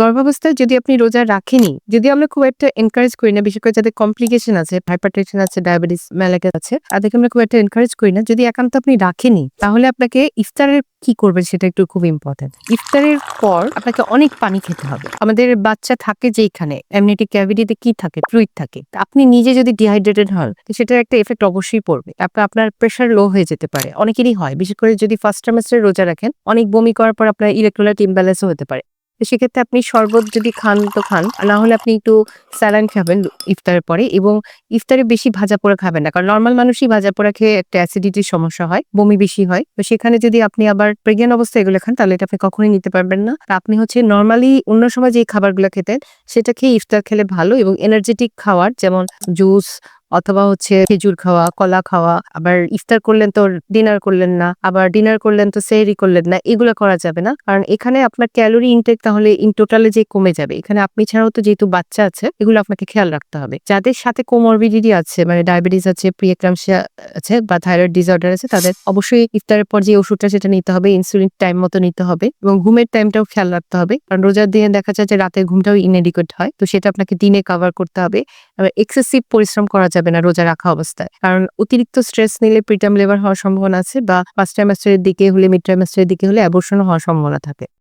গর্ভাবস্থায় যদি আপনি রোজা রাখেনই, যদিও আমরা খুব একটা এনকারেজ করি না, বিশেষ করে যাদের কমপ্লিকেশন আছে, হাইপারটেনশন আছে, ডায়াবেটিস মেলাকেস আছে, তাদেরকে আমরা খুব একটা এনকারেজ করি না। যদি একান্ত আপনি রাখেনই, তাহলে আপনাকে ইফতারের কি করবেন সেটা একটু খুব ইম্পর্টেন্ট। ইফতারের পর আপনাকে অনেক পানি খেতে হবে। আমাদের বাচ্চা থাকে যেখানে অ্যামনিওটিক ক্যাভিটিতে কি থাকে, ফ্লুইড থাকে। আপনি নিজে যদি ডিহাইড্রেটেড হন, সেটার একটা এফেক্ট অবশ্যই পড়বে। আপনার প্রেশার লো হয়ে যেতে পারে, অনেকেরই হয়। বিশেষ করে যদি ফার্স্ট ট্রাইমেস্টারে রোজা রাখেন, অনেক বমি করার পর আপনার ইলেকট্রোলাইট ইমব্যালেন্সও হতে পারে। তো সেক্ষেত্রে আপনি শরবত যদি খান তো খান, আর না হলে আপনি একটু স্যালাইন খাবেন ইফতারের পরে। এবং ইফতারে বেশি ভাজা পোড়া খাবেন না, কারণ নর্মাল মানুষই ভাজা পোড়া খেয়ে একটা অ্যাসিডিটির সমস্যা হয়, বমি বেশি হয়। তো সেখানে যদি আপনি আবার প্রেগন্যান্ট অবস্থায় এগুলো খান, তাহলে এটা আপনি কখনোই নিতে পারবেন না। আপনি নর্মালি অন্য সময় যে খাবারগুলো খেতেন সেটা খেয়ে ইফতার খেলে ভালো। এবং এনার্জেটিক খাওয়ার, যেমন জুস অথবা খেজুর খাওয়া, কলা খাওয়া। আবার ইফতার করলেন তো ডিনার করলেন না, আবার ডিনার করলেন তো সেহরি করলেন না, এগুলো করা যাবে না। কারণ এখানে আপনার ক্যালোরি ইনটেক তাহলে ইন টোটালে যে কমে যাবে। এখানে আপনি ছাড়াও তো যেহেতু বাচ্চা আছে, এগুলো আপনাকে খেয়াল রাখতে হবে। যাদের সাথে কোমরবিডিটি আছে, মানে ডায়াবেটিস আছে, প্রিএক্লাম্পসিয়া আছে বা থাইরয়েড ডিসঅর্ডার আছে, তাদের অবশ্যই ইফতারের পর যে ওষুধটা সেটা নিতে হবে, ইনসুলিন টাইম মতো নিতে হবে। এবং ঘুমের টাইমটাও খেয়াল রাখতে হবে, কারণ রোজার দিনে দেখা যায় যে রাতের ঘুমটাও ইনএডিকুয়েট হয়। তো সেটা আপনাকে দিনে কভার করতে হবে। আবার এক্সেসিভ পরিশ্রম করা যাবে না রোজা রাখা অবস্থায়, কারণ অতিরিক্ত স্ট্রেস নিলে প্রিটার্ম লেবার হওয়ার সম্ভাবনা আছে, বা ফার্স্ট ট্রাইমেস্টারের দিকে হলে, মিড ট্রাইমেস্টারের দিকে হলে অ্যাবর্শন হওয়ার সম্ভাবনা থাকে।